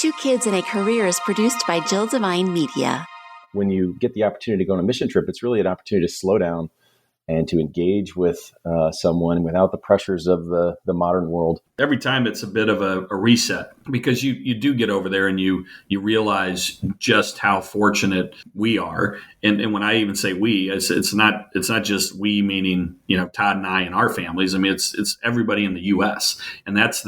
Two Kids and a Career is produced by Jill Devine Media. When you get the opportunity to go on a mission trip, it's really an opportunity to slow down and to engage with someone without the pressures of the modern world. Every time it's a bit of a reset, because you do get over there and you realize just how fortunate we are. And when I even say we, it's not just we, meaning, Todd and I and our families. I mean, it's everybody in the U.S. And that's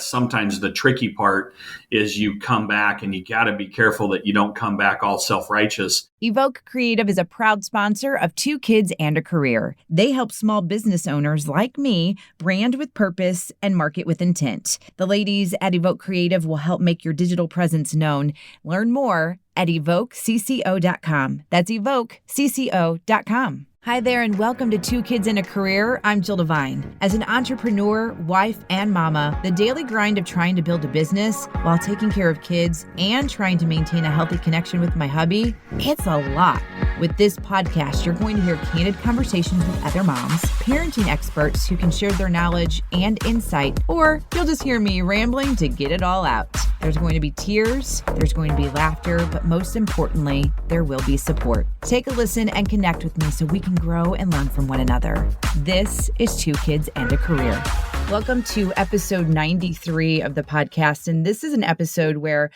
sometimes the tricky part, is you come back and you got to be careful that you don't come back all self-righteous. Evoke Creative is a proud sponsor of Two Kids and a Career. They help small business owners like me brand with purpose and market with intent. The ladies at Evoke Creative will help make your digital presence known. Learn more at evokecco.com. That's evokecco.com. Hi there, and welcome to Two Kids and a Career. I'm Jill Devine. As an entrepreneur, wife, and mama, the daily grind of trying to build a business while taking care of kids and trying to maintain a healthy connection with my hubby, it's a lot. With this podcast, you're going to hear candid conversations with other moms, parenting experts who can share their knowledge and insight, or you'll just hear me rambling to get it all out. There's going to be tears, there's going to be laughter, but most importantly, there will be support. Take a listen and connect with me so we can grow and learn from one another. This is Two Kids and a Career. Welcome to episode 93 of the podcast. And this is an episode where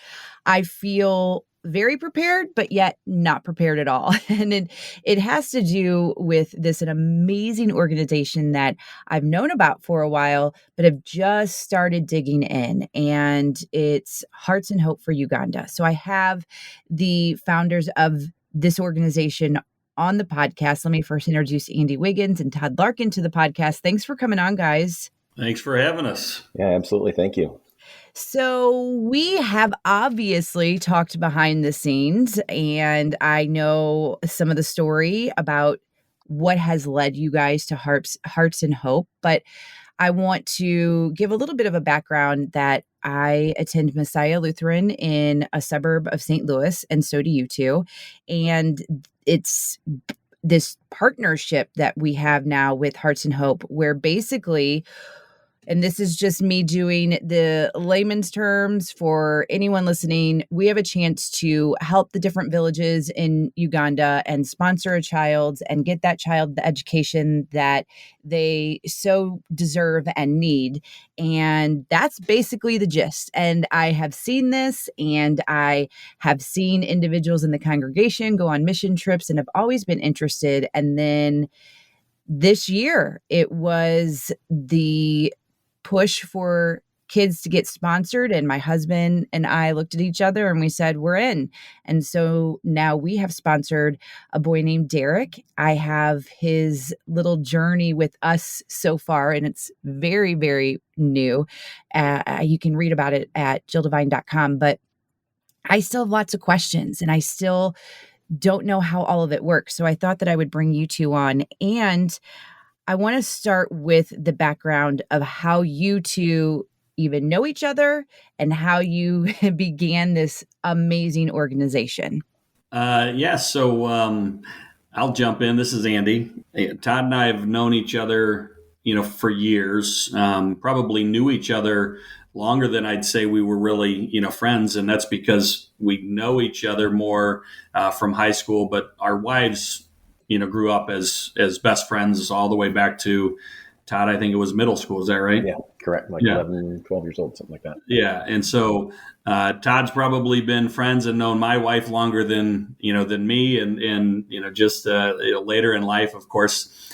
I feel very prepared, but yet not prepared at all. And it has to do with an amazing organization that I've known about for a while, but have just started digging in. And it's Hearts and Hope for Uganda. So I have the founders of this organization on the podcast. Let me first introduce Andy Wiggins and Todd Larkin to the podcast. Thanks for coming on, guys. Thanks for having us. Yeah, absolutely. Thank you. So we have obviously talked behind the scenes, and I know some of the story about what has led you guys to Hearts and Hope, but I want to give a little bit of a background that I attend Messiah Lutheran in a suburb of St. Louis, and so do you two. And it's this partnership that we have now with Hearts and Hope, where basically, and this is just me doing the layman's terms for anyone listening, we have a chance to help the different villages in Uganda and sponsor a child and get that child the education that they so deserve and need. And that's basically the gist. And I have seen this, and I have seen individuals in the congregation go on mission trips and have always been interested. And then this year, it was the push for kids to get sponsored, and my husband and I looked at each other and we said, we're in. And so now we have sponsored a boy named Derek. I have his little journey with us so far, and it's very, very new. You can read about it at jilldevine.com, but I still have lots of questions, and I still don't know how all of it works. So I thought that I would bring you two on, and I want to start with the background of how you two even know each other and how you began this amazing organization. So I'll jump in. This is Andy. Todd and I have known each other, for years, probably knew each other longer than I'd say we were really, friends. And that's because we know each other more from high school, but our wives grew up as best friends all the way back to, Todd, I think it was middle school. Is that right? Yeah, correct. 11, 12 years old, something like that. Yeah. And so Todd's probably been friends and known my wife longer than me. And just later in life, of course,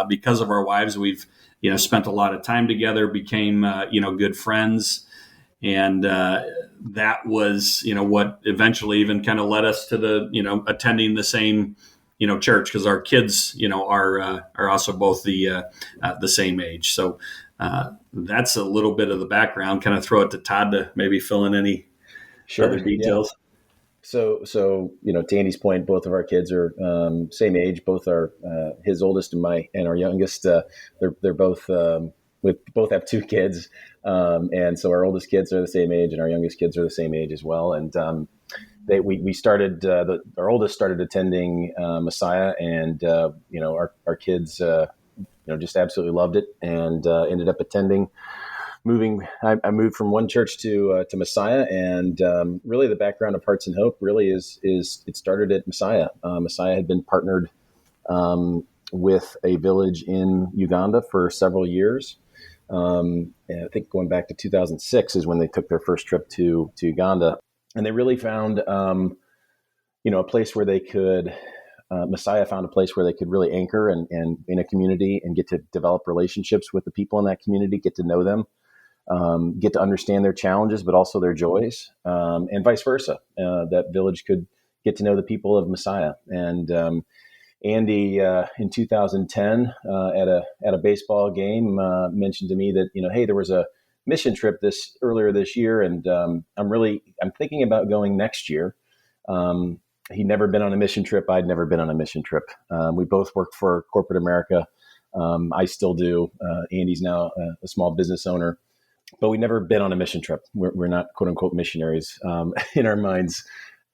because of our wives, we've, spent a lot of time together, became, good friends. And that was, what eventually even kind of led us to the, attending the same church, because our kids, are also both the same age. So that's a little bit of the background. Kind of throw it to Todd to maybe fill in any other details. Yeah. So to Andy's point, both of our kids are same age. Both are his oldest and our youngest. They're both we both have two kids, and so our oldest kids are the same age, and our youngest kids are the same age as well. And we started, our oldest started attending Messiah, and our kids just absolutely loved it, and ended up attending I moved from one church to Messiah, and really the background of Hearts and Hope really is it started at Messiah. Messiah had been partnered with a village in Uganda for several years. And I think going back to 2006 is when they took their first trip to Uganda, and they really found a place where they could. Messiah found a place where they could really anchor and in a community and get to develop relationships with the people in that community, get to know them, get to understand their challenges, but also their joys, and vice versa. That village could get to know the people of Messiah. And Andy, in 2010, at a baseball game, mentioned to me that hey, there was a mission trip earlier this year, and I'm thinking about going next year. He'd never been on a mission trip. I'd never been on a mission trip. We both worked for corporate America. I still do. Andy's now a small business owner, but we've never been on a mission trip. We're not quote unquote missionaries in our minds.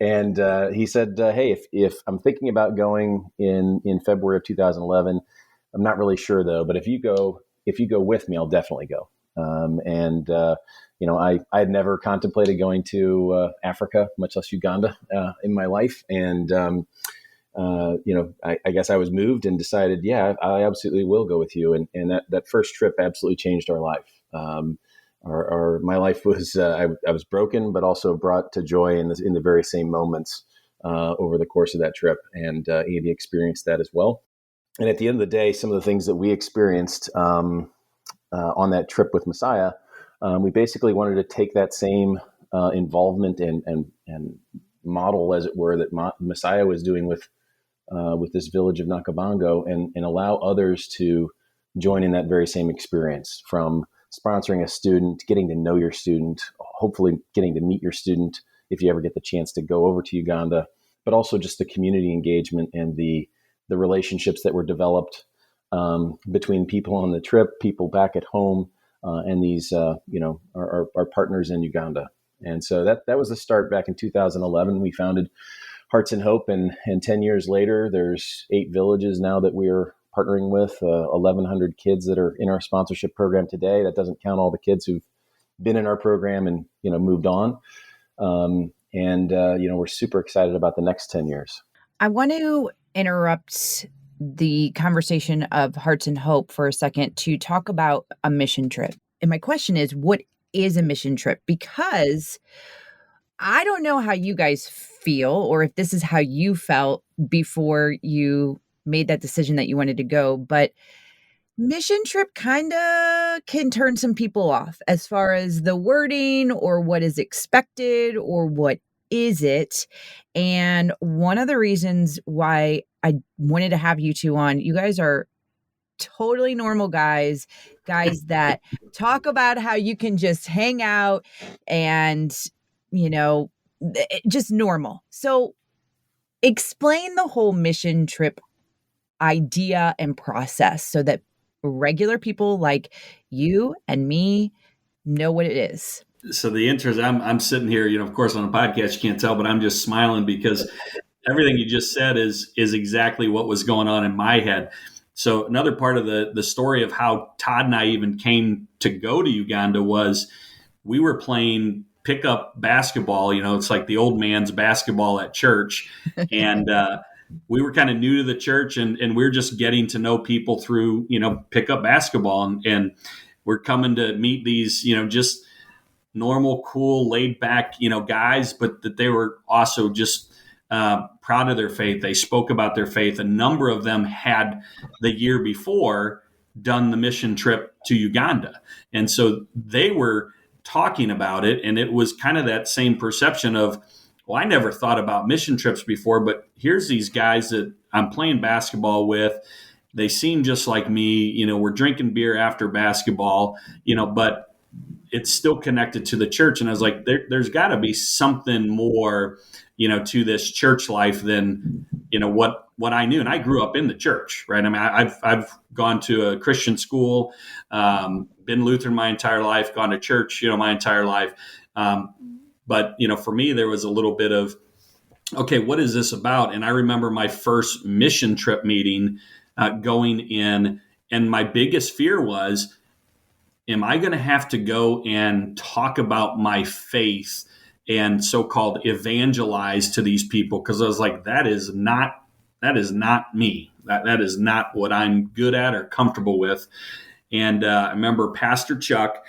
And he said, hey, if I'm thinking about going in February of 2011, I'm not really sure though, but if you go with me, I'll definitely go. I had never contemplated going to Africa, much less Uganda, in my life. And, I guess I was moved and decided, yeah, I absolutely will go with you. And that first trip absolutely changed our life. My life was, I was broken, but also brought to joy in the very same moments over the course of that trip. And Andy experienced that as well. And at the end of the day, some of the things that we experienced on that trip with Messiah, we basically wanted to take that same involvement and model, as it were, that Messiah was doing with this village of Nakabango, and allow others to join in that very same experience, from sponsoring a student, getting to know your student, hopefully getting to meet your student if you ever get the chance to go over to Uganda, but also just the community engagement and the relationships that were developed between people on the trip, people back at home, and these, our partners in Uganda. And so that was the start back in 2011. We founded Hearts and Hope, and 10 years later, there's 8 villages now that we're partnering with, 1,100 kids that are in our sponsorship program today. That doesn't count all the kids who've been in our program and, moved on. We're super excited about the next 10 years. I want to interrupt the conversation of Hearts and Hope for a second to talk about a mission trip. And my question is, what is a mission trip? Because I don't know how you guys feel, or if this is how you felt before you made that decision that you wanted to go, but mission trip kind of can turn some people off as far as the wording or what is expected or what is it. And one of the reasons why I wanted to have you two on, you guys are totally normal guys that talk about how you can just hang out and, just normal. So explain the whole mission trip idea and process so that regular people like you and me know what it is. So the interest, I'm sitting here, of course on a podcast, you can't tell, but I'm just smiling because everything you just said is exactly what was going on in my head. So another part of the story of how Todd and I even came to go to Uganda was we were playing pickup basketball. It's like the old man's basketball at church. And we were kind of new to the church, and we're just getting to know people through, pickup basketball. And we're coming to meet these, just normal, cool, laid back, guys, but that they were also just proud of their faith. They spoke about their faith. A number of them had the year before done the mission trip to Uganda. And so they were talking about it. And it was kind of that same perception of, well, I never thought about mission trips before, but here's these guys that I'm playing basketball with. They seem just like me. We're drinking beer after basketball, but it's still connected to the church. And I was like, there's got to be something more, to this church life than, what I knew. And I grew up in the church, right? I mean, I've gone to a Christian school, been Lutheran my entire life, gone to church, my entire life. But, for me, there was a little bit of, okay, what is this about? And I remember my first mission trip meeting going in, and my biggest fear was, am I going to have to go and talk about my faith and so-called evangelize to these people? Because I was like, that is not me. That is not what I'm good at or comfortable with. And I remember Pastor Chuck,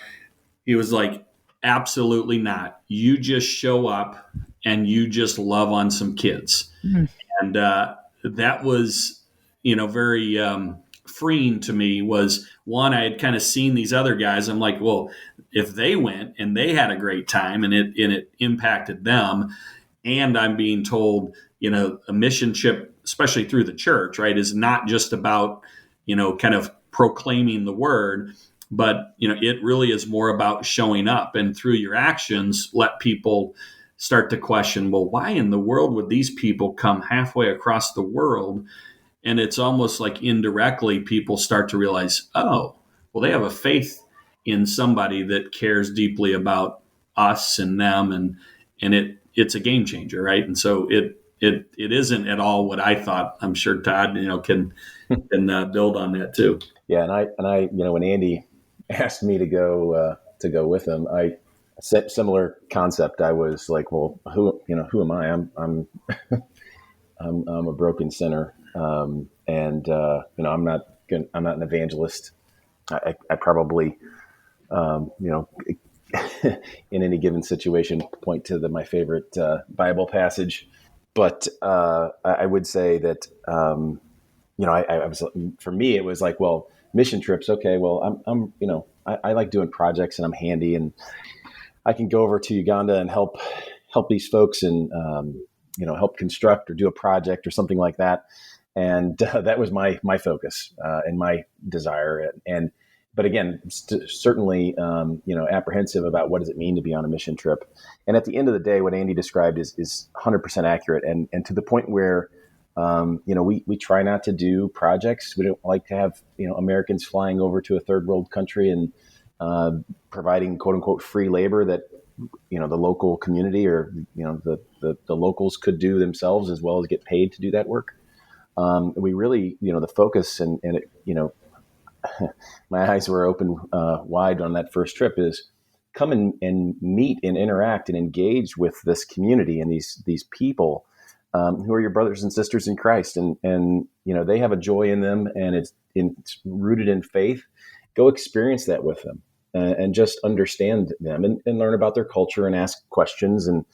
he was like, absolutely not. You just show up and you just love on some kids. Mm-hmm. And that was, very freeing to me. Was one, I had kind of seen these other guys. I'm like, well, if they went and they had a great time and it impacted them, and I'm being told, a mission trip, especially through the church, right, is not just about, kind of proclaiming the word, but, it really is more about showing up, and through your actions, let people start to question, well, why in the world would these people come halfway across the world? And it's almost like indirectly people start to realize, oh, well, they have a faith in somebody that cares deeply about us and them, and it's a game changer, right? And so it isn't at all what I thought. I'm sure Todd, can build on that too. Yeah, and I, when Andy asked me to go with him, I said similar concept. I was like, well, who am I? I'm I'm a broken sinner, and I'm not an evangelist. I probably, in any given situation, point to my favorite Bible passage. But I would say that, I was, for me, it was like, well, mission trips. Okay, well, I like doing projects, and I'm handy, and I can go over to Uganda and help these folks and, help construct or do a project or something like that. And that was my focus and my desire. But again, certainly, apprehensive about what does it mean to be on a mission trip. And at the end of the day, what Andy described is 100% accurate. And to the point where, we try not to do projects. We don't like to have, Americans flying over to a third world country and providing quote unquote free labor that, the local community or, the locals could do themselves as well as get paid to do that work. We really, the focus and it, my eyes were open wide on that first trip is come and meet and interact and engage with this community and these people who are your brothers and sisters in Christ. And they have a joy in them, and it's rooted in faith. Go experience that with them and just understand them and learn about their culture and ask questions and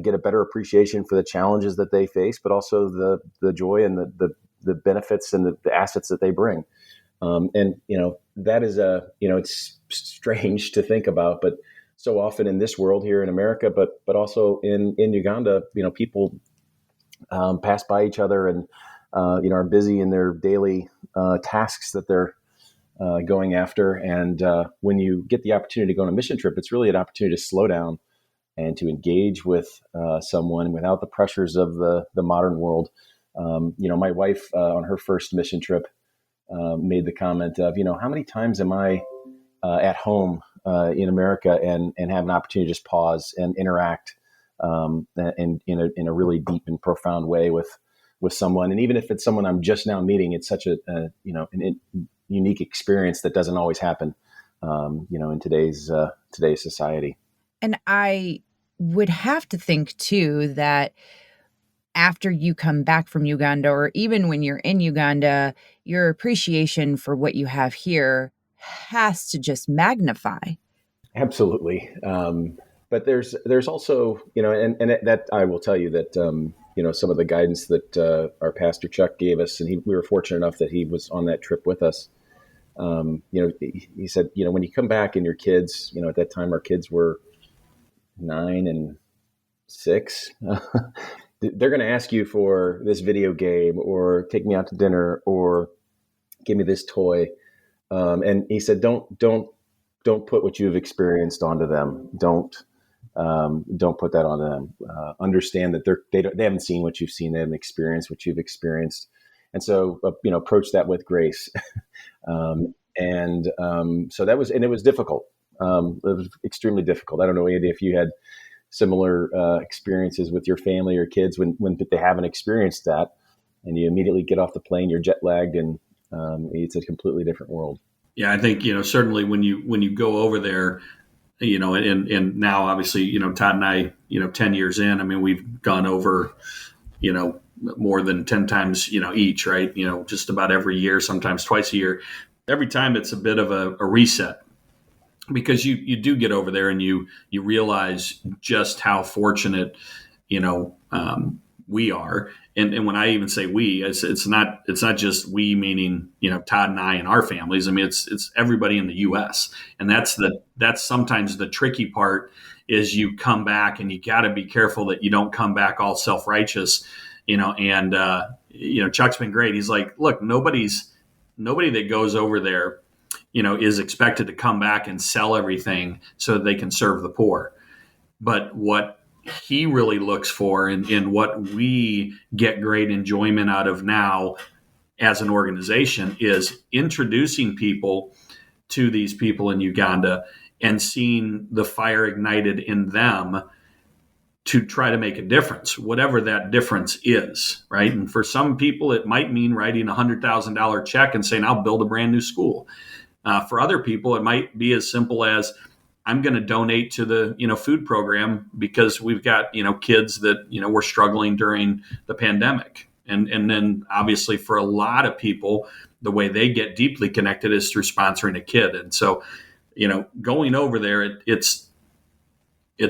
get a better appreciation for the challenges that they face, but also the joy and the benefits and the assets that they bring. That is it's strange to think about, but so often in this world here in America, but also in Uganda, people pass by each other and, are busy in their daily tasks that they're going after. And when you get the opportunity to go on a mission trip, it's really an opportunity to slow down and to engage with someone without the pressures of the modern world. My wife on her first mission trip made the comment of, how many times am I at home in America and have an opportunity to just pause and interact and in a really deep and profound way with someone. And even if it's someone I'm just now meeting, it's such a unique experience that doesn't always happen, in today's society. And I would have to think too that after you come back from Uganda, or even when you're in Uganda, your appreciation for what you have here has to just magnify. Absolutely. But there's also, and that I will tell you that, some of the guidance that our pastor Chuck gave us, and we were fortunate enough that he was on that trip with us. He said, when you come back and your kids, at that time our kids were 9 and 6, they're going to ask you for this video game or take me out to dinner or give me this toy. And he said, don't put what you've experienced onto them. Don't put that onto them. Understand that they haven't seen what you've seen. They haven't experienced what you've experienced. And so, approach that with grace. So that was, and it was difficult. It was extremely difficult. I don't know, Andy, if you had similar experiences with your family or kids when they haven't experienced that, and you immediately get off the plane, you're jet lagged, and it's a completely different world. Yeah, I think, certainly when you go over there, and now obviously, Todd and I, 10 years in, I mean, we've gone over, more than 10 times, each, right? Just about every year, sometimes twice a year. Every time it's a bit of a reset, because you do get over there and you realize just how fortunate, we are. And when I even say we, it's not just we, meaning, Todd and I and our families. I mean, it's everybody in the U.S. And that's sometimes the tricky part, is you come back and you got to be careful that you don't come back all self-righteous, and Chuck's been great. He's like, look, nobody that goes over there, is expected to come back and sell everything so that they can serve the poor. But what he really looks for, and what we get great enjoyment out of now as an organization, is introducing people to these people in Uganda and seeing the fire ignited in them to try to make a difference, whatever that difference is, right? And for some people, it might mean writing a $100,000 check and saying, I'll build a brand new school. For other people, it might be as simple as, I'm going to donate to the, food program because we've got, kids that, were struggling during the pandemic. And then obviously for a lot of people, the way they get deeply connected is through sponsoring a kid. And so, going over there, it's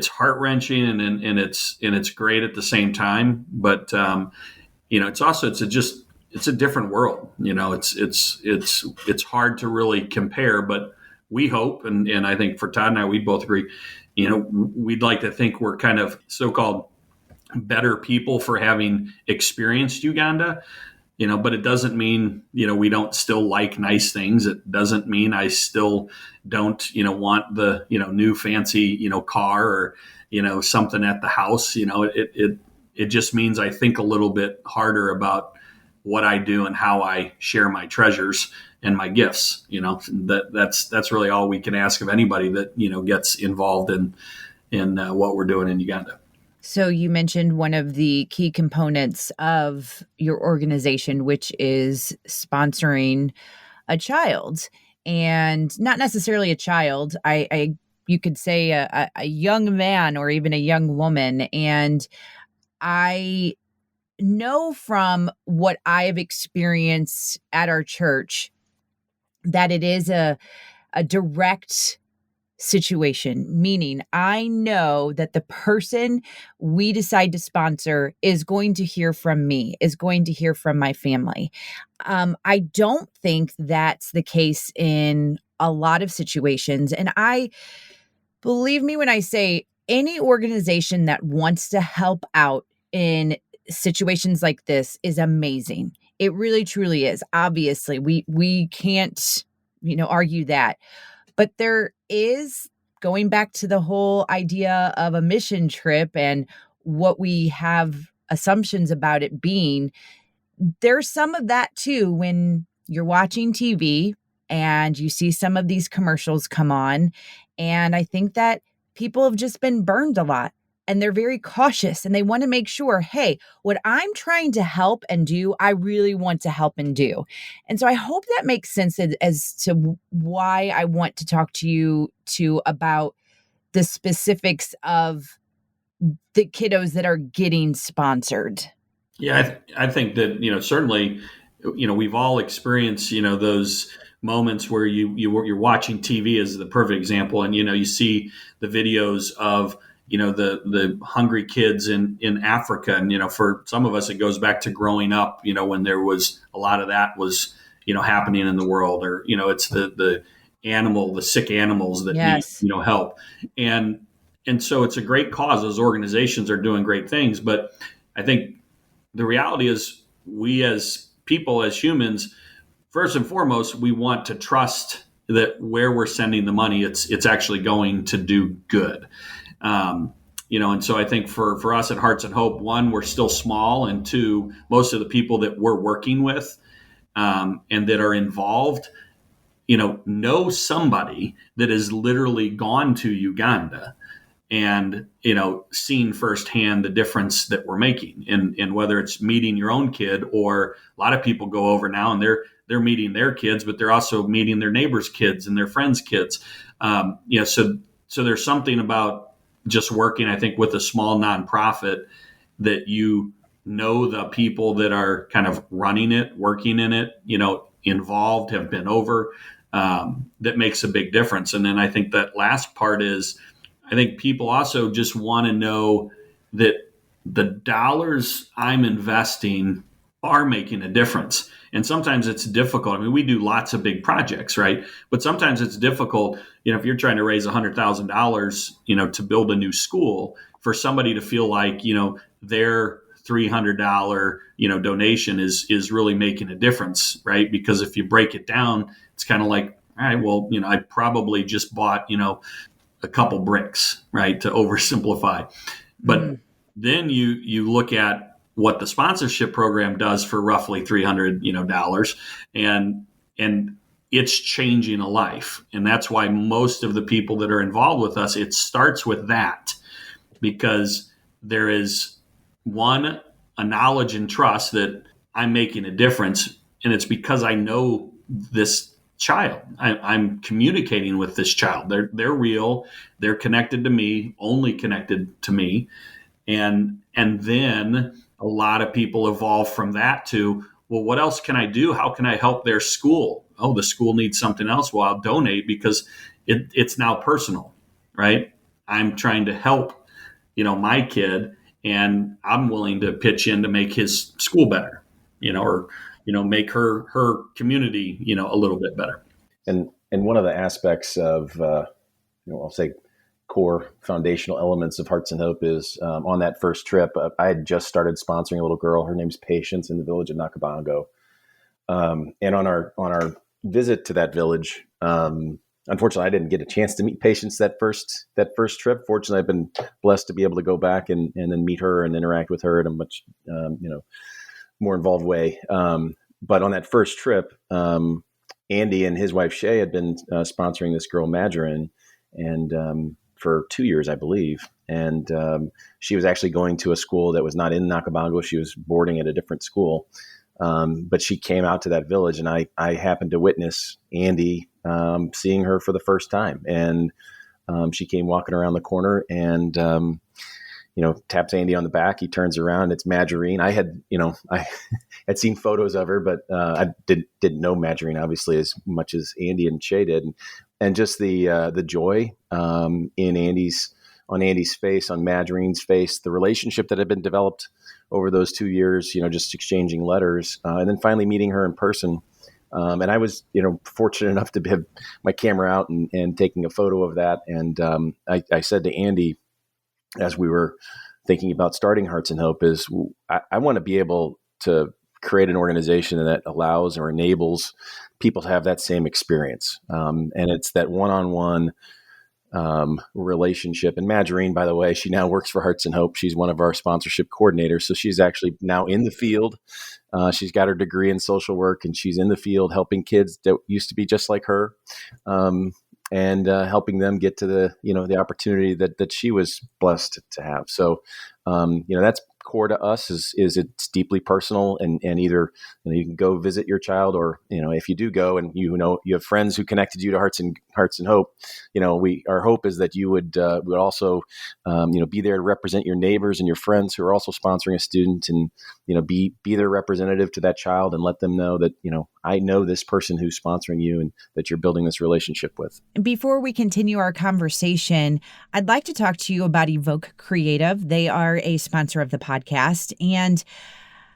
heart-wrenching and it's great at the same time. But, it's a different world. It's hard to really compare, but we hope, and I think for Todd and I, we both agree, we'd like to think we're kind of so-called better people for having experienced Uganda, but it doesn't mean, we don't still like nice things. It doesn't mean I still don't, want the, new fancy, car or, something at the house. It just means I think a little bit harder about what I do and how I share my treasures and my gifts. That's really all we can ask of anybody that, gets involved in what we're doing in Uganda. So you mentioned one of the key components of your organization, which is sponsoring a child, and not necessarily a child. You could say a young man or even a young woman. And I know from what I have experienced at our church that it is a direct situation, meaning I know that the person we decide to sponsor is going to hear from me, is going to hear from my family. I don't think that's the case in a lot of situations. And I believe me when I say any organization that wants to help out in situations like this is amazing. It really, truly is. Obviously, we can't, argue that. But there is, going back to the whole idea of a mission trip and what we have assumptions about it being, there's some of that too when you're watching TV and you see some of these commercials come on. And I think that people have just been burned a lot. And they're very cautious and they want to make sure, hey, what I'm trying to help and do, I really want to help and do. And so I hope that makes sense as to why I want to talk to you about the specifics of the kiddos that are getting sponsored. Yeah, I think that, certainly, we've all experienced, those moments where you're watching TV is the perfect example. And, you see the videos of, the hungry kids in Africa. And, for some of us, it goes back to growing up, when there was a lot of that was, happening in the world, or, it's the sick animals that Yes. need, help. And so it's a great cause. Those organizations are doing great things. But I think the reality is we as people, as humans, first and foremost, we want to trust that where we're sending the money, it's actually going to do good. And so I think for us at Hearts and Hope, one, we're still small, and two, most of the people that we're working with and that are involved, know somebody that has literally gone to Uganda and, seen firsthand the difference that we're making, and whether it's meeting your own kid, or a lot of people go over now and they're meeting their kids, but they're also meeting their neighbors' kids and their friends' kids. So there's something about just working, I think, with a small nonprofit that the people that are kind of running it, working in it, involved, have been over, that makes a big difference. And then I think that last part is, I think people also just want to know that the dollars I'm investing are making a difference. And sometimes it's difficult. I mean, we do lots of big projects, right? But sometimes it's difficult, if you're trying to raise $100,000, to build a new school, for somebody to feel like, their $300, donation is really making a difference, right? Because if you break it down, it's kind of like, all right, well, I probably just bought, a couple bricks, right? To oversimplify. But then you look at what the sponsorship program does for roughly $300, and it's changing a life. And that's why most of the people that are involved with us, it starts with that, because there is a knowledge and trust that I'm making a difference. And it's because I know this child. I'm communicating with this child. They're real. They're connected to me, only connected to me. And then a lot of people evolve from that to, well, what else can I do? How can I help their school? Oh, the school needs something else. Well, I'll donate, because it's now personal, right? I'm trying to help, my kid, and I'm willing to pitch in to make his school better, or make her community, a little bit better. And one of the aspects of, I'll say core foundational elements of Hearts and Hope is on that first trip, I had just started sponsoring a little girl. Her name's Patience, in the village of Nakabongo. And on our visit to that village, unfortunately, I didn't get a chance to meet Patience that first trip. Fortunately, I've been blessed to be able to go back and then meet her and interact with her in a much more involved way. But on that first trip, Andy and his wife Shay had been sponsoring this girl Majorin, and for 2 years, I believe. And she was actually going to a school that was not in Nakabongo. She was boarding at a different school. But she came out to that village, and I happened to witness Andy seeing her for the first time. And she came walking around the corner and, taps Andy on the back. He turns around. It's Majorine. I had seen photos of her, but I didn't know Majorine obviously as much as Andy and Shay did. And just the joy on Andy's face, on Majorine's face, the relationship that had been developed over those 2 years, just exchanging letters, and then finally meeting her in person. And I was, fortunate enough to have my camera out and taking a photo of that. And I said to Andy, as we were thinking about starting Hearts and Hope, is I want to be able to create an organization that allows or enables people to have that same experience. And it's that one-on-one relationship. And Majorine, by the way, she now works for Hearts and Hope. She's one of our sponsorship coordinators. So she's actually now in the field. She's got her degree in social work, and she's in the field helping kids that used to be just like her, and helping them get to the opportunity that she was blessed to have. So, that's core to us is it's deeply personal, and either you can go visit your child, or if you do go and you have friends who connected you to Hearts and Hope, our hope is that you would also be there to represent your neighbors and your friends who are also sponsoring a student, and be their representative to that child, and let them know that I know this person who's sponsoring you, and that you're building this relationship with. Before we continue our conversation, I'd like to talk to you about Evoke Creative. They are a sponsor of the podcast, and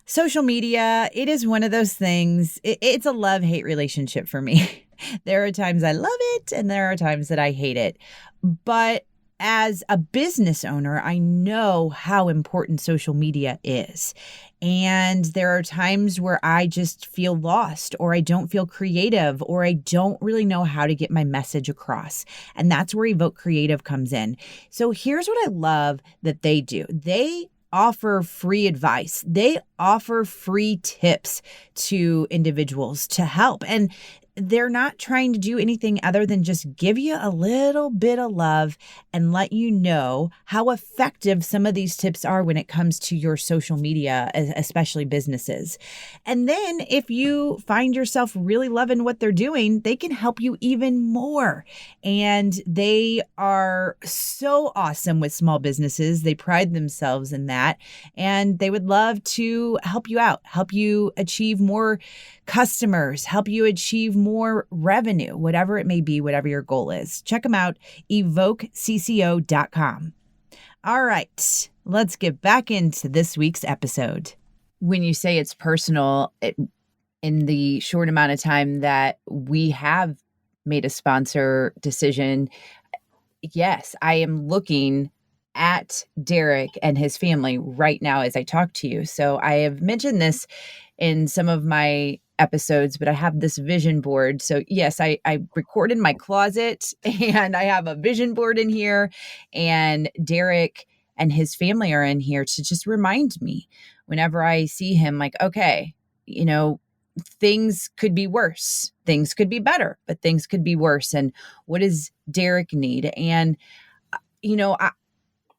social media, it is one of those things. It's a love-hate relationship for me. There are times I love it, and there are times that I hate it. But as a business owner, I know how important social media is. And there are times where I just feel lost, or I don't feel creative, or I don't really know how to get my message across. And that's where Evoke Creative comes in. So here's what I love that they do. They offer free advice. They offer free tips to individuals to help. And they're not trying to do anything other than just give you a little bit of love and let you know how effective some of these tips are when it comes to your social media, especially businesses. And then if you find yourself really loving what they're doing, they can help you even more. And they are so awesome with small businesses. They pride themselves in that. And they would love to help you out, help you achieve more customers, help you achieve more revenue, whatever it may be, whatever your goal is. Check them out, evokecco.com. All right, let's get back into this week's episode. When you say it's personal, in the short amount of time that we have made a sponsor decision, yes, I am looking at Derek and his family right now as I talk to you. So I have mentioned this in some of my episodes, but I have this vision board. So yes, I record in my closet and I have a vision board in here, and Derek and his family are in here to just remind me whenever I see him, like, okay, things could be worse, things could be better, but things could be worse. And what does Derek need? And,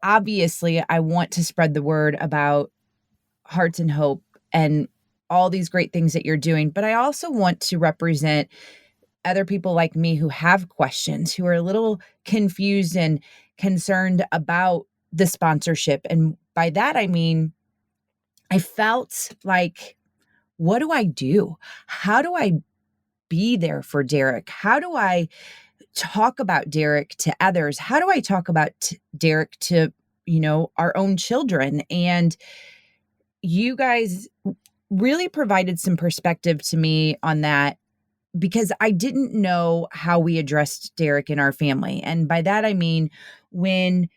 obviously I want to spread the word about Hearts and Hope and all these great things that you're doing. But I also want to represent other people like me who have questions, who are a little confused and concerned about the sponsorship. And by that, I mean, I felt like, what do I do? How do I be there for Derek? How do I talk about Derek to others? How do I talk about Derek to, our own children? And you guys really provided some perspective to me on that, because I didn't know how we addressed Derek in our family. And by that, I mean, when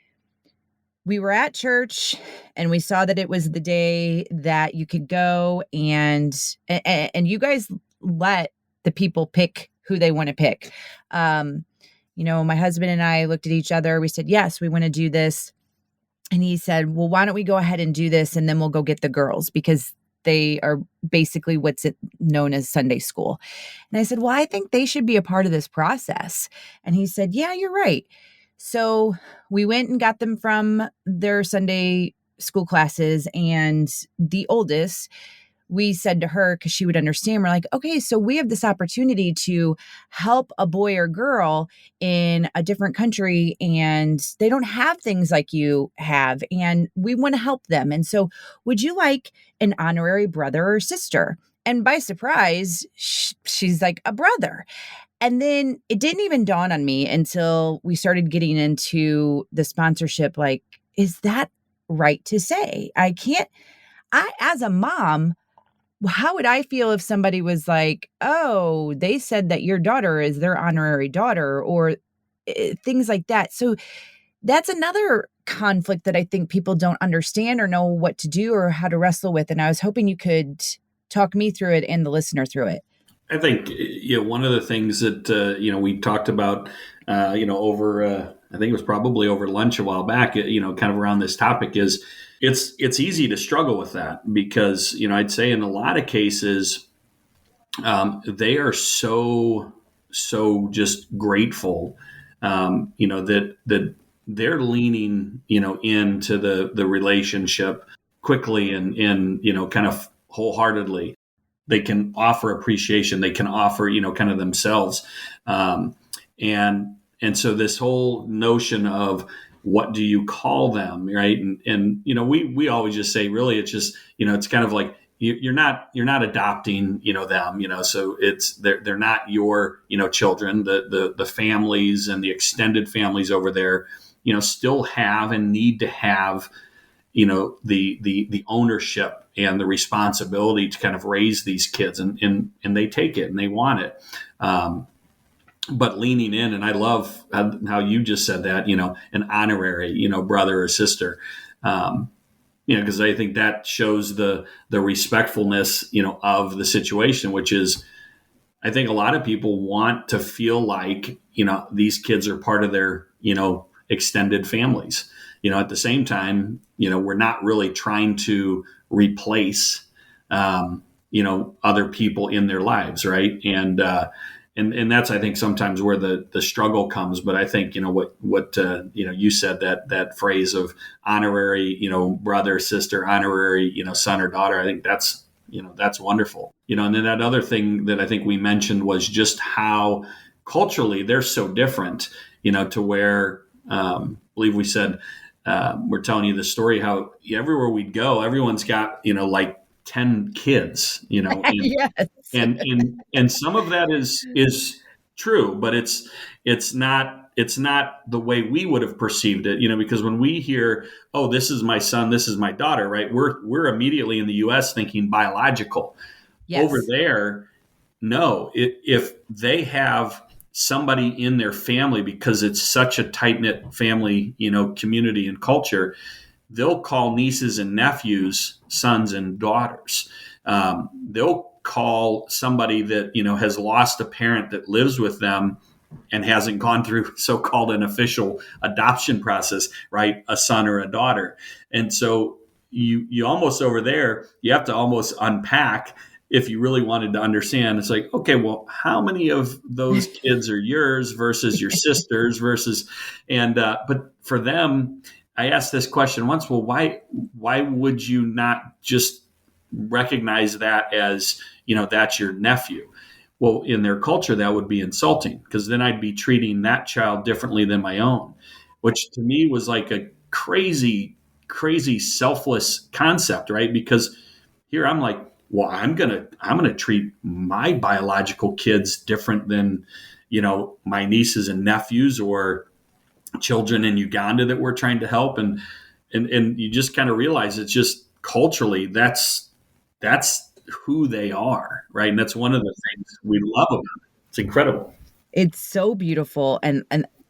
we were at church and we saw that it was the day that you could go and you guys let the people pick who they want to pick. My husband and I looked at each other. We said, yes, we want to do this. And he said, well, why don't we go ahead and do this? And then we'll go get the girls, because they are basically what's known as Sunday school. And I said, well, I think they should be a part of this process. And he said, yeah, you're right. So we went and got them from their Sunday school classes. And the oldest, we said to her, because she would understand, we're like, okay, so we have this opportunity to help a boy or girl in a different country, and they don't have things like you have, and we want to help them. And so would you like an honorary brother or sister? And by surprise, she's like, a brother. And then it didn't even dawn on me until we started getting into the sponsorship. Like, is that right to say? As a mom, how would I feel if somebody was like, oh, they said that your daughter is their honorary daughter, or things like that? So that's another conflict that I think people don't understand or know what to do or how to wrestle with. And I was hoping you could talk me through it and the listener through it. I think one of the things that we talked about over I think it was probably over lunch a while back, kind of around this topic, is it's easy to struggle with that, because I'd say in a lot of cases they are so just grateful that they're leaning into the relationship quickly and kind of wholeheartedly. They can offer appreciation. They can offer, kind of themselves. And so this whole notion of what do you call them, right? And we always just say, really, it's just, it's kind of like you're not adopting, them, so they're not your, children. The families and the extended families over there, still have and need to have, the ownership and the responsibility to kind of raise these kids, and they take it and they want it. But leaning in, and I love how you just said that, an honorary, brother or sister, because I think that shows the respectfulness, of the situation, which is, I think a lot of people want to feel like, these kids are part of their, extended families. At the same time, we're not really trying to replace, other people in their lives, right? and that's, I think, sometimes where the struggle comes. But I think, what you said, that phrase of honorary, brother, sister, honorary, son or daughter. I think that's wonderful. And then that other thing that I think we mentioned was just how culturally they're so different, to where, I believe we said, we're telling you the story, how everywhere we'd go, everyone's got, like 10 kids, and, Yes. and some of that is true, but it's not the way we would have perceived it, because when we hear, oh, this is my son, this is my daughter, right? We're immediately in the US thinking biological. Yes. Over there, no, if they have somebody in their family, because it's such a tight-knit family, community and culture, they'll call nieces and nephews sons and daughters. They'll call somebody that, has lost a parent that lives with them and hasn't gone through so-called an official adoption process, right? A son or a daughter. And so you almost over there, you have to almost unpack if you really wanted to understand. It's like, okay, well, how many of those kids are yours versus your sisters versus, but for them, I asked this question once, well, why would you not just recognize that as, that's your nephew? Well, in their culture, that would be insulting, because then I'd be treating that child differently than my own, which to me was like a crazy, crazy selfless concept, right? Because here I'm like, well, I'm gonna treat my biological kids different than, my nieces and nephews or children in Uganda that we're trying to help, and you just kind of realize it's just culturally that's who they are, right? And that's one of the things we love about it. It's incredible. It's so beautiful, and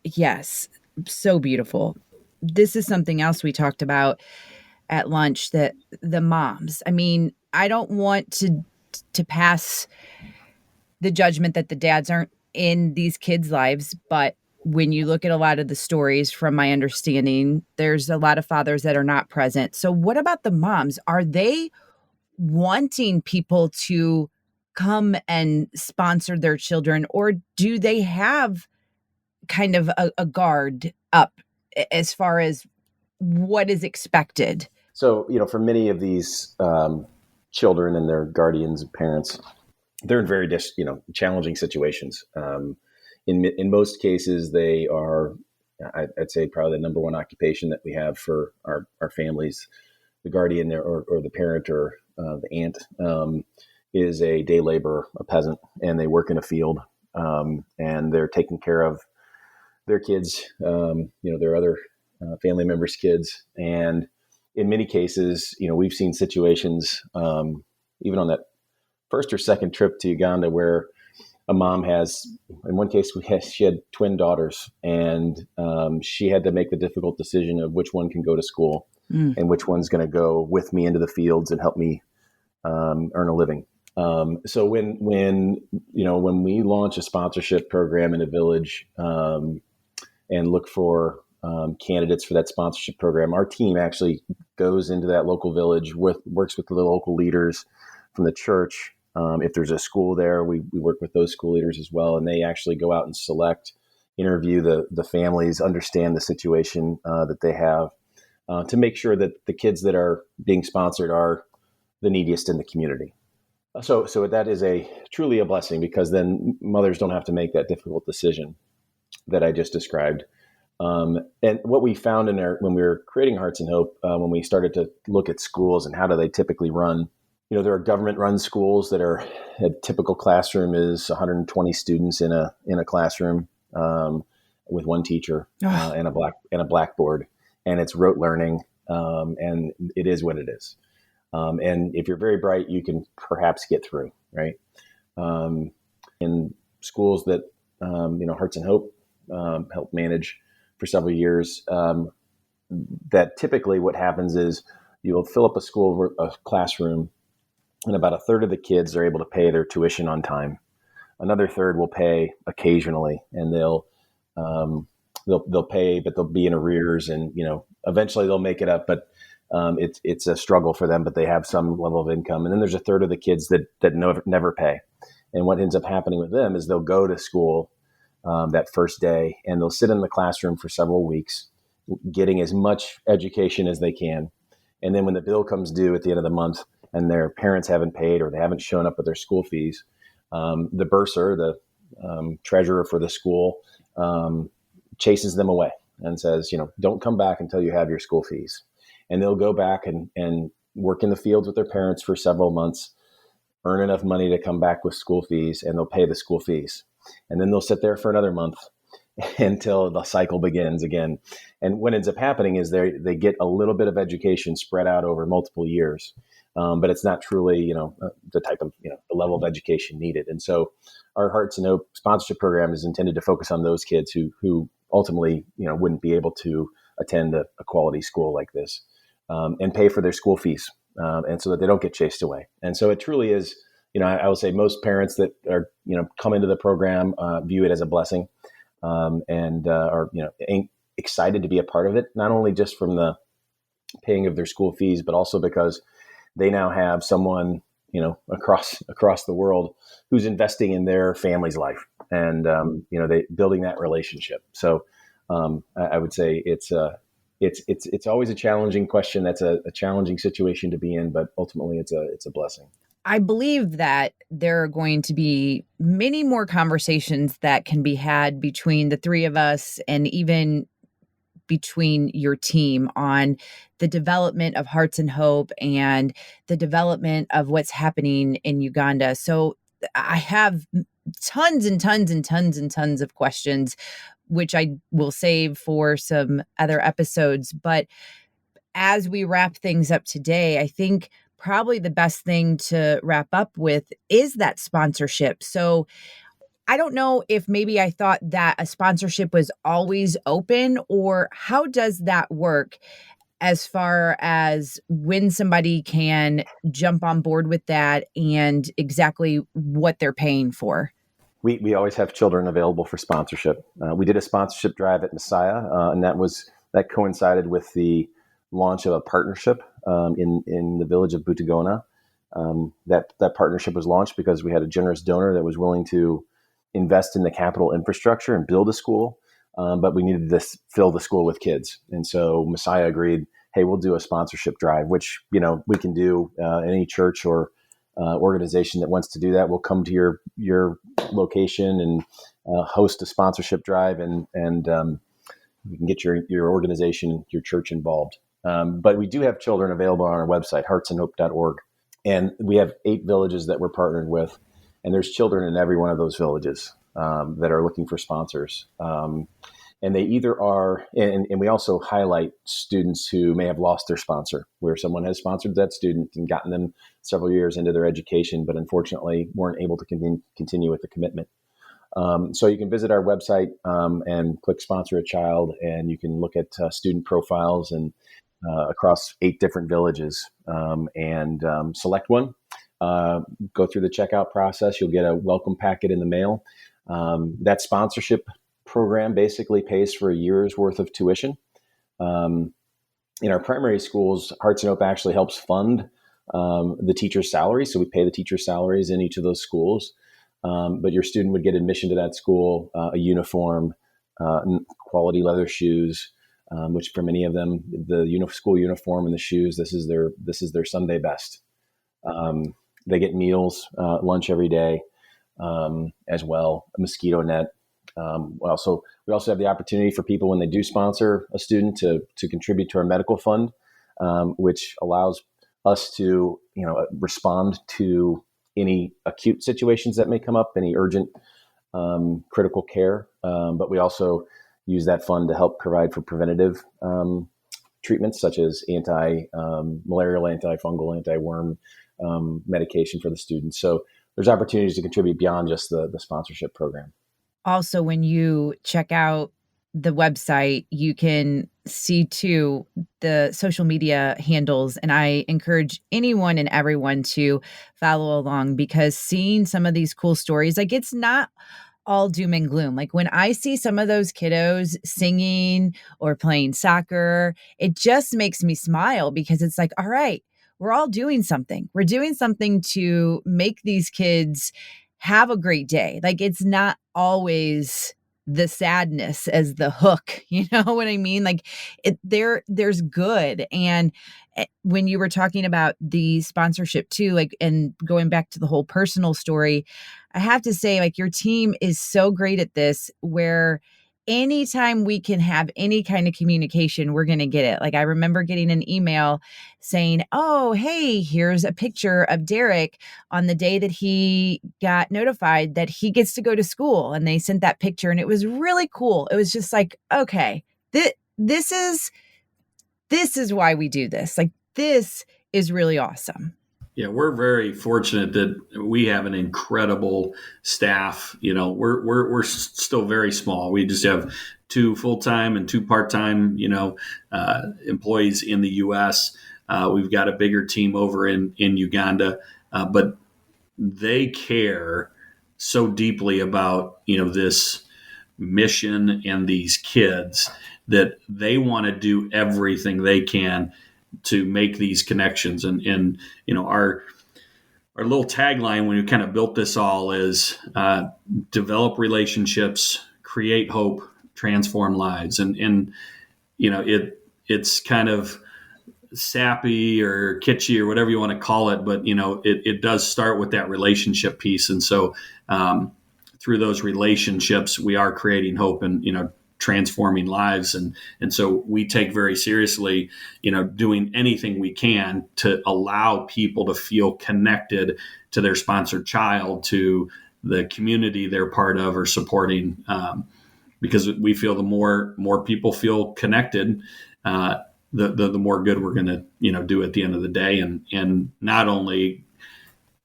yes, so beautiful. This is something else we talked about at lunch, that the moms. I mean, I don't want to pass the judgment that the dads aren't in these kids' lives, but when you look at a lot of the stories, from my understanding, there's a lot of fathers that are not present. So what about the moms? Are they wanting people to come and sponsor their children, or do they have kind of a guard up as far as what is expected? So, for many of these children and their guardians and parents, they're in very, challenging situations. In most cases, they are, I'd say, probably the number one occupation that we have for our families. The guardian or the parent or the aunt is a day laborer, a peasant, and they work in a field, and they're taking care of their kids, their other family members' kids. And in many cases, we've seen situations, even on that first or second trip to Uganda, where a mom has, in one case, she had twin daughters, and she had to make the difficult decision of which one can go to school and which one's going to go with me into the fields and help me earn a living. So when we launch a sponsorship program in a village and look for candidates for that sponsorship program, our team actually goes into that local village, works with the local leaders from the church. If there's a school there, we work with those school leaders as well, and they actually go out and select, interview the families, understand the situation that they have, to make sure that the kids that are being sponsored are the neediest in the community. So that is truly a blessing, because then mothers don't have to make that difficult decision that I just described. And what we found when we were creating Hearts and Hope, when we started to look at schools and how do they typically run, there are government-run schools that are, a typical classroom is 120 students in a classroom with one teacher and a blackboard, and it's rote learning, and it is what it is. And if you're very bright, you can perhaps get through, right? In schools that Hearts and Hope helped manage for several years, that typically what happens is you'll fill up a classroom, and about a third of the kids are able to pay their tuition on time. Another third will pay occasionally, and they'll pay, but they'll be in arrears, and eventually they'll make it up. But it's a struggle for them, but they have some level of income. And then there's a third of the kids that never pay, And what ends up happening with them is they'll go to school that first day, and they'll sit in the classroom for several weeks, getting as much education as they can. And then when the bill comes due at the end of the month and their parents haven't paid or they haven't shown up with their school fees, the bursar, the treasurer for the school, chases them away and says, don't come back until you have your school fees. And they'll go back and work in the fields with their parents for several months, earn enough money to come back with school fees, and they'll pay the school fees. And then they'll sit there for another month until the cycle begins again. And what ends up happening is they get a little bit of education spread out over multiple years, but it's not truly, the type of, the level of education needed. And so our Hearts and Hope sponsorship program is intended to focus on those kids who ultimately, wouldn't be able to attend a quality school like this, and pay for their school fees, and so that they don't get chased away. And so it truly is, I will say most parents that are, come into the program view it as a blessing, and are, excited to be a part of it, not only just from the paying of their school fees, but also because they now have someone, across the world who's investing in their family's life, and, they building that relationship. So I would say it's always a challenging question. That's a challenging situation to be in, but ultimately it's a blessing. I believe that there are going to be many more conversations that can be had between the three of us and even between your team on the development of Hearts and Hope and the development of what's happening in Uganda. So I have tons and tons and tons and tons of questions, which I will save for some other episodes. But as we wrap things up today, I think probably the best thing to wrap up with is that sponsorship. So I don't know if maybe I thought that a sponsorship was always open, or how does that work as far as when somebody can jump on board with that and exactly what they're paying for? We always have children available for sponsorship. We did a sponsorship drive at Messiah, and that coincided with the launch of a partnership in the village of Butagona. That partnership was launched because we had a generous donor that was willing to invest in the capital infrastructure and build a school, but we needed to fill the school with kids. And so Messiah agreed, hey, we'll do a sponsorship drive, which we can do. Any church or organization that wants to do that will come to your location and host a sponsorship drive, and you can get your organization, your church involved. But we do have children available on our website, heartsandhope.org. And we have 8 villages that we're partnered with. And there's children in every one of those villages that are looking for sponsors. And they either are, and we also highlight students who may have lost their sponsor, where someone has sponsored that student and gotten them several years into their education, but unfortunately weren't able to continue with the commitment. So you can visit our website and click Sponsor a Child, and you can look at student profiles and across 8 different villages, and select one. Go through the checkout process. You'll get a welcome packet in the mail. That sponsorship program basically pays for a year's worth of tuition. In our primary schools, Hearts and Hope actually helps fund the teacher's salaries. So we pay the teacher's salaries in each of those schools. But your student would get admission to that school, a uniform, quality leather shoes, which for many of them, the school uniform and the shoes, this is their Sunday best. They get meals, lunch every day, as well, a mosquito net. We also have the opportunity for people, when they do sponsor a student, to contribute to our medical fund, which allows us to respond to any acute situations that may come up, any urgent critical care. But we also use that fund to help provide for preventative treatments, such as anti-malarial, antifungal, anti-worm medication for the students. So there's opportunities to contribute beyond just the sponsorship program. Also, when you check out the website, you can see too the social media handles. And I encourage anyone and everyone to follow along, because seeing some of these cool stories, like, it's not all doom and gloom. Like, when I see some of those kiddos singing or playing soccer, it just makes me smile, because it's like, all right, we're all doing something. We're doing something to make these kids have a great day. Like, it's not always the sadness as the hook, you know what I mean? Like, there's good. And when you were talking about the sponsorship too, like, and going back to the whole personal story, I have to say, like, your team is so great at this, where anytime we can have any kind of communication, we're going to get it. Like, I remember getting an email saying, oh, hey, here's a picture of Derek on the day that he got notified that he gets to go to school. And they sent that picture, and it was really cool. It was just like, okay, this is why we do this. Like, this is really awesome. Yeah, we're very fortunate that we have an incredible staff. You know, we're still very small. We just have 2 full-time and 2 part-time, employees in the U.S. We've got a bigger team over in Uganda, but they care so deeply about, this mission and these kids that they want to do everything they can to make these connections. And our little tagline when we kind of built this all is develop relationships, create hope, transform lives. And it's kind of sappy or kitschy or whatever you want to call it, but it does start with that relationship piece. And so through those relationships, we are creating hope and transforming lives. And so we take very seriously, doing anything we can to allow people to feel connected to their sponsored child, to the community they're part of or supporting, because we feel the more people feel connected, the more good we're going to, do at the end of the day. And not only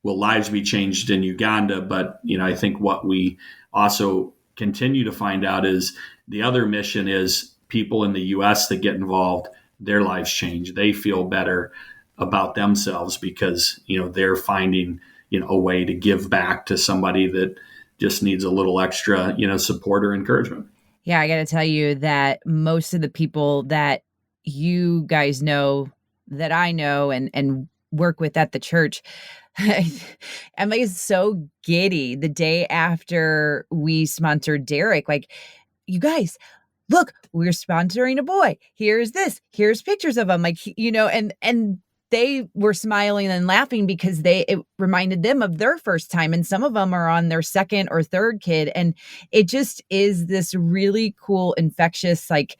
will lives be changed in Uganda, but, I think what we also continue to find out is the other mission is people in the U.S. that get involved, their lives change. They feel better about themselves because, they're finding, a way to give back to somebody that just needs a little extra, support or encouragement. Yeah, I got to tell you that most of the people that you guys know, that I know and work with at the church, I'm like so giddy the day after we sponsored Derek. Like, you guys, look, we're sponsoring a boy. Here's this. Here's pictures of him. Like, and they were smiling and laughing because it reminded them of their first time. And some of them are on their second or third kid. And it just is this really cool, infectious, like,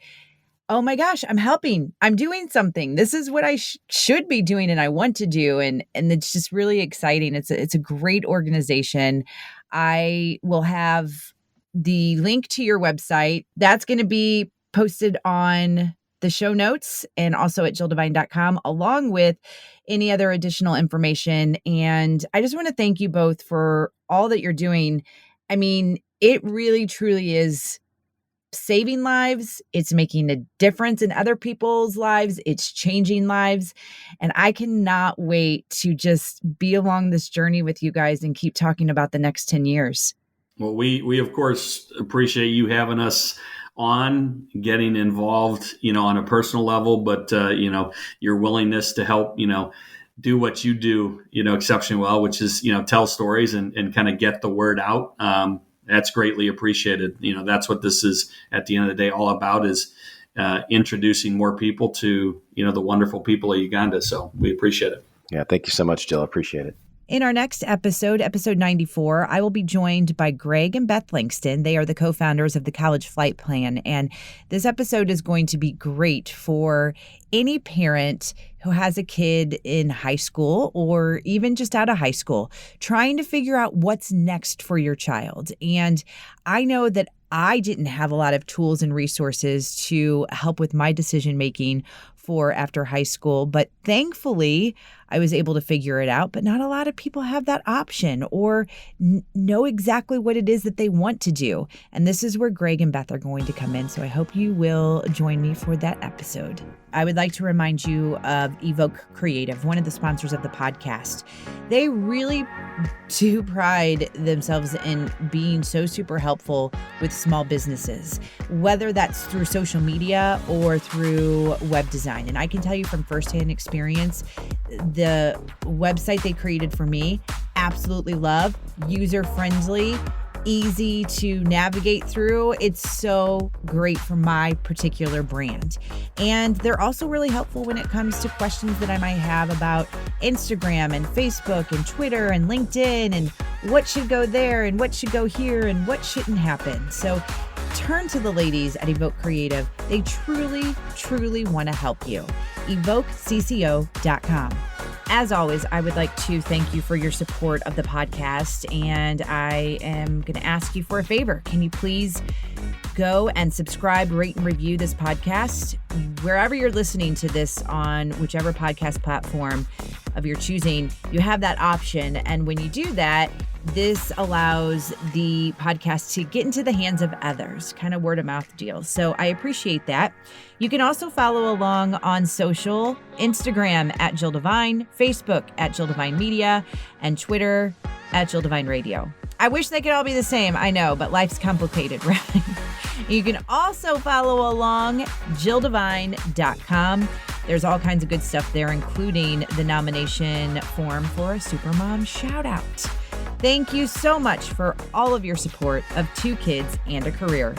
oh my gosh, I'm helping. I'm doing something. This is what I should be doing and I want to do. And it's just really exciting. It's a great organization. I will have the link to your website. That's going to be posted on the show notes and also at jilldevine.com, along with any other additional information. And I just want to thank you both for all that you're doing. I mean, it really, truly is saving lives. It's making a difference in other people's lives. It's changing lives. And I cannot wait to just be along this journey with you guys and keep talking about the next 10 years. Well, we of course appreciate you having us on, getting involved, on a personal level, but, your willingness to help, do what you do, exceptionally well, which is, tell stories and kind of get the word out. That's greatly appreciated. That's what this is at the end of the day all about, is introducing more people to, the wonderful people of Uganda. So we appreciate it. Yeah. Thank you so much, Jill. I appreciate it. In our next episode, episode 94, I will be joined by Greg and Beth Langston. They are the co-founders of the College Flight Plan. And this episode is going to be great for any parent who has a kid in high school or even just out of high school, trying to figure out what's next for your child. And I know that I didn't have a lot of tools and resources to help with my decision-making for after high school, but thankfully I was able to figure it out. But not a lot of people have that option or know exactly what it is that they want to do. And this is where Greg and Beth are going to come in. So I hope you will join me for that episode. I would like to remind you of Evoke Creative, one of the sponsors of the podcast. They really do pride themselves in being so super helpful with small businesses, whether that's through social media or through web design. And I can tell you from firsthand experience, the website they created for me absolutely love, user-friendly, easy to navigate through. It's so great for my particular brand. And they're also really helpful when it comes to questions that I might have about Instagram and Facebook and Twitter and LinkedIn and what should go there and what should go here and what shouldn't happen. So turn to the ladies at Evoke Creative. They truly, truly want to help you. EvokeCCO.com. As always, I would like to thank you for your support of the podcast, and I am going to ask you for a favor. Can you please go and subscribe, rate, and review this podcast wherever you're listening to this on whichever podcast platform of your choosing? You have that option, and when you do that, this allows the podcast to get into the hands of others, kind of word of mouth deal. So I appreciate that. You can also follow along on social, Instagram at Jill Devine, Facebook at Jill Devine Media, and Twitter at Jill Devine Radio. I wish they could all be the same, I know, but life's complicated, right? You can also follow along JillDevine.com. There's all kinds of good stuff there, including the nomination form for a Supermom shout out. Thank you so much for all of your support of 2 kids and a career.